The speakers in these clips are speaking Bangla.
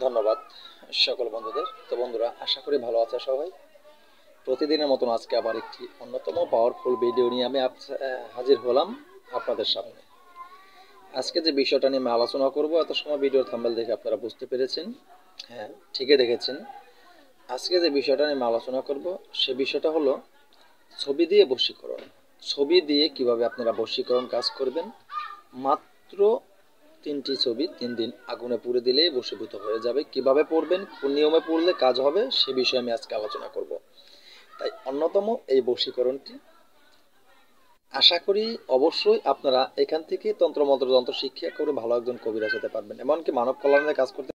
ধন্যবাদ সকল বন্ধুদের। তো বন্ধুরা, আশা করি ভালো আছে সবাই। প্রতিদিনের মতন আজকে আবার একটি অন্যতম পাওয়ারফুল ভিডিও নিয়ে আমি হাজির হলাম আপনাদের সামনে। আজকে যে বিষয়টা নিয়ে আমি আলোচনা করব, এত সময় ভিডিওর থাম্বনেল দেখে আপনারা বুঝতে পেরেছেন। হ্যাঁ, ঠিকই দেখেছেন। আজকে যে বিষয়টা নিয়ে আমি আলোচনা করব সে বিষয়টা হলো ছবি দিয়ে বশীকরণ। ছবি দিয়ে কিভাবে আপনারা বশীকরণ কাজ করবেন। মাত্র 3টি ছবি 3 দিন আগুনে পুড়ে দিলেই বশীভূত হয়ে যাবে। কিভাবে পড়বেন, কোন নিয়মে পড়লে কাজ হবে, সে বিষয়ে আমি আজকে আলোচনা করব। তাই অন্যতম এই বশীকরণটি আশা করি অবশ্যই আপনারা এখান থেকে তন্ত্রমন্ত্র যন্ত্র শিক্ষা করে ভালো একজন কবিরাজ হতে পারবেন, এমনকি মানব কল্যাণে কাজ করতে।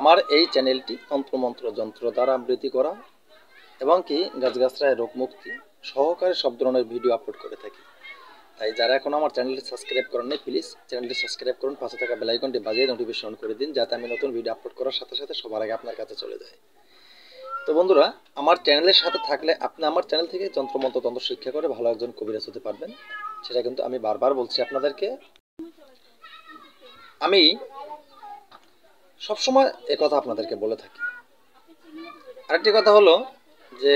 আমার এই চ্যানেলটি তন্ত্রমন্ত্র যন্ত্র দ্বারা আবৃত্তি করা এবং কি গাছগাছড়ায় রোগ মুক্তি সহকারে সব ধরনের ভিডিও আপলোড করে থাকি। তাই যারা এখন আমার চ্যানেলটি সাবস্ক্রাইব করেন নাই, প্লিজ চ্যানেলটি সাবস্ক্রাইব করুন, পাশে থাকা বেল আইকনটি বাজিয়ে নোটিফিকেশন করে দিন, যাতে আমি নতুন ভিডিও আপলোড করার সাথে সাথে সবার আগে আপনার কাছে চলে যায়। তো বন্ধুরা, আমার চ্যানেলের সাথে থাকলে আপনি আমার চ্যানেল থেকে যন্ত্রমন্ত্র তন্ত্র শিক্ষা করে ভালো একজন কবিরাজ হতে পারবেন। সেটা কিন্তু আমি বারবার বলছি আপনাদেরকে। আমি সবসময় কথা আপনাদেরকে বলে থাকি। আরেকটি কথা হলো যে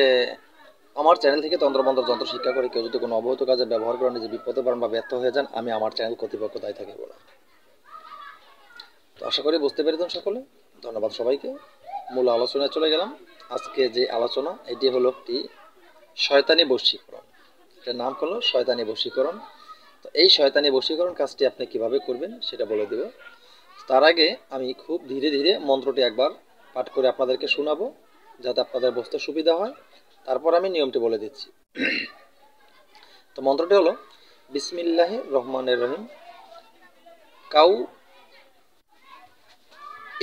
আমার চ্যানেল থেকে তন্ত্রমন্ত্র যন্ত্র শিক্ষা করে কেউ যদি কোনো অবৈধ কাজে ব্যবহার করেন, নিজে বিপদে পড়েন বা ব্যর্থ হয়ে যান, আমি আমার চ্যানেল কর্তৃপক্ষ দায়ী থাকিব না। তো আশা করি বুঝতে পেরেছেন সকলে। ধন্যবাদ সবাইকে। মূল আলোচনায় চলে গেলাম। আজকে যে আলোচনা, এটি হলো একটি শয়তানি বশীকরণ। এটার নাম হলো শয়তানি বশীকরণ। তো এই শয়তানি বশীকরণ কাজটি আপনি কিভাবে করবেন সেটা বলে দেব। তার আগে আমি খুব ধীরে ধীরে মন্ত্রটি একবার পাঠ করে আপনাদেরকে শোনাবো, যাতে আপনাদের বুঝতে সুবিধা হয়। তারপর আমি নিয়মটি বলে দিচ্ছি। তো মন্ত্রটি হলো বিসমিল্লাহির রহমানির রহিম। কাউ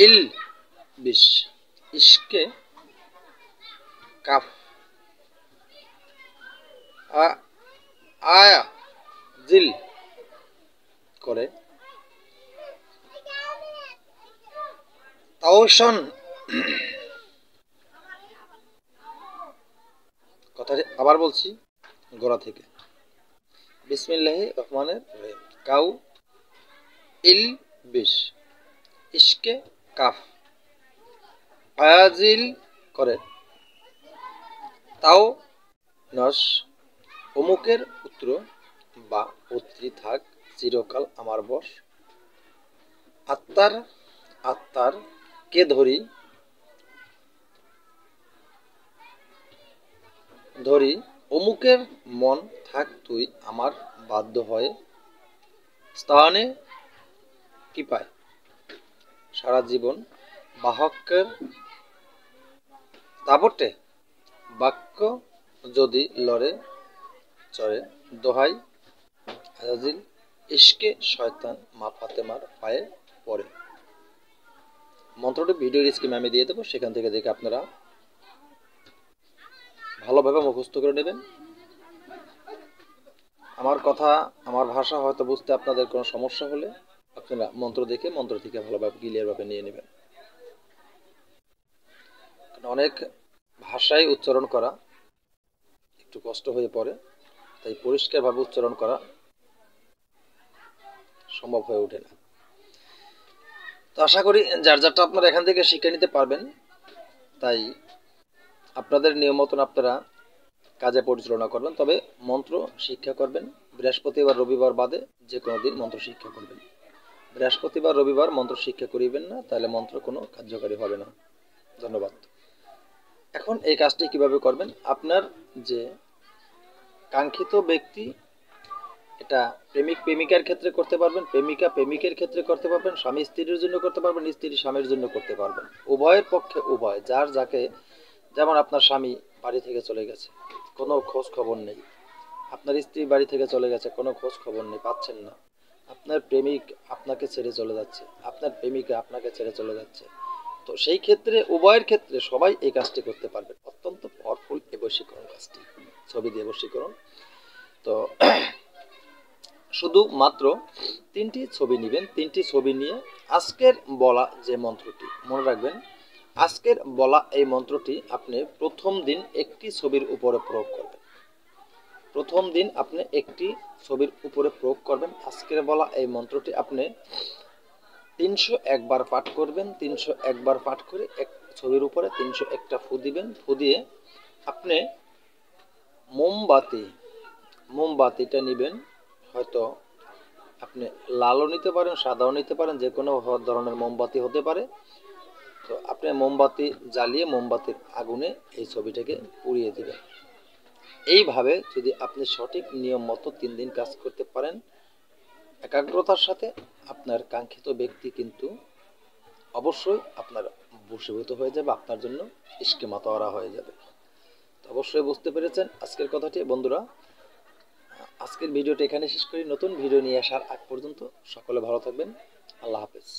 ইল বিশ ইশকে কাফ আয়া জিল করে তাওশন। কথাটি আবার বলছি গোড়া থেকে। বিসমিল্লাহির রহমানির রহিম। কাউ ইল বিশ ইশকে কাফ আয়াজিল করে তাও নস। অমুকের পুত্র বা পুত্রী থাক চিরকাল আমার বশ। আত্মার কে ধরি অমুকের মন থাক তুই আমার বাধ্য হয়ে। স্থানে কি পায় সারা জীবন বাহকের দাপটে বাক্য যদি লড়ে চড়ে দোহাই আজাজিল ইশকে শয়তান মা ফাতেমার পায়ে পড়ে। মন্ত্রটি ভিডিওর স্ক্রিনে আমি দিয়ে দেবো, সেখান থেকে দেখে আপনারা ভালোভাবে মুখস্থ করে নেবেন। আমার কথা, আমার ভাষা হয়তো বুঝতে আপনাদের কোনো সমস্যা হলে আপনারা মন্ত্র দেখে মন্ত্র থেকে ভালোভাবে ক্লিয়ারভাবে নিয়ে নেবেন। অনেক ভাষায় উচ্চারণ করা একটু কষ্ট হয়ে পড়ে, তাই পরিষ্কারভাবে উচ্চারণ করা সম্ভব হয়ে ওঠে না। তো আশা করি যার যারটা আপনারা এখান থেকে শিখে নিতে পারবেন। তাই আপনাদের নিয়ম মতন আপনারা কাজে পরিচালনা করবেন। তবে মন্ত্র শিক্ষা করবেন বৃহস্পতিবার রবিবার বাদে যে কোনো দিন মন্ত্র শিক্ষা করবেন। বৃহস্পতিবার রবিবার মন্ত্র শিক্ষা করিবেন না, তাহলে মন্ত্র কোনো কার্যকারী হবে না। ধন্যবাদ। এখন এই কাজটি কিভাবে করবেন, আপনার যে কাঙ্ক্ষিত ব্যক্তি, এটা প্রেমিক প্রেমিকার ক্ষেত্রে করতে পারবেন, প্রেমিকা প্রেমিকের ক্ষেত্রে করতে পারবেন, স্বামী স্ত্রীর জন্য করতে পারবেন, স্ত্রী স্বামীর জন্য করতে পারবেন। উভয়ের পক্ষে উভয়, যার যাকে। যেমন আপনার স্বামী বাড়ি থেকে চলে গেছে, কোনো খোঁজ খবর নেই। আপনার স্ত্রী বাড়ি থেকে চলে গেছে, কোনো খোঁজ খবর নেই, পাচ্ছেন না। আপনার প্রেমিক আপনাকে ছেড়ে চলে যাচ্ছে, আপনার প্রেমিকা আপনাকে ছেড়ে চলে যাচ্ছে। তো সেই ক্ষেত্রে উভয়ের ক্ষেত্রে সবাই এই কাজটি করতে পারবেন। অত্যন্ত পাওয়ারফুল এই বশীকরণ কাজটি, ছবি দিয়ে বশীকরণ। তো শুধুমাত্র 3টি ছবি নেবেন। 3টি ছবি নিয়ে আজকের বলা যে মন্ত্রটি মনে রাখবেন। আজকের বলা এই মন্ত্রটি আপনি প্রথম দিন একটি ছবির উপরে প্রয়োগ করবেন। প্রথম দিন আপনি একটি ছবির উপরে প্রয়োগ করবেন। আজকের বলা এই মন্ত্রটি আপনি 301 বার পাঠ করবেন। 301 বার পাঠ করে এক ছবির উপরে 301টা ফু দিবেন। ফু দিয়ে আপনি মোমবাতিটা নেবেন, হয়তো আপনি লালও নিতে পারেন, সাদাও নিতে পারেন, যে কোনো ধরনের মোমবাতি হতে পারে। তো আপনি মোমবাতি জ্বালিয়ে মোমবাতির আগুনে এই ছবিটাকে পুড়িয়ে দিবেন। এইভাবে যদি আপনি সঠিক নিয়ম মতো 3 দিন কাজ করতে পারেন একাগ্রতার সাথে, আপনার কাঙ্ক্ষিত ব্যক্তি কিন্তু অবশ্যই আপনার বশীভূত হয়ে যাবে, আপনার জন্য ইশকে মাতোয়ারা হয়ে যাবে। তো অবশ্যই বুঝতে পেরেছেন আজকের কথাটি বন্ধুরা। আজকের ভিডিওটা এখানে শেষ করি। নতুন ভিডিও নিয়ে আসার আগ পর্যন্ত সকলে ভালো থাকবেন। আল্লাহ হাফেজ।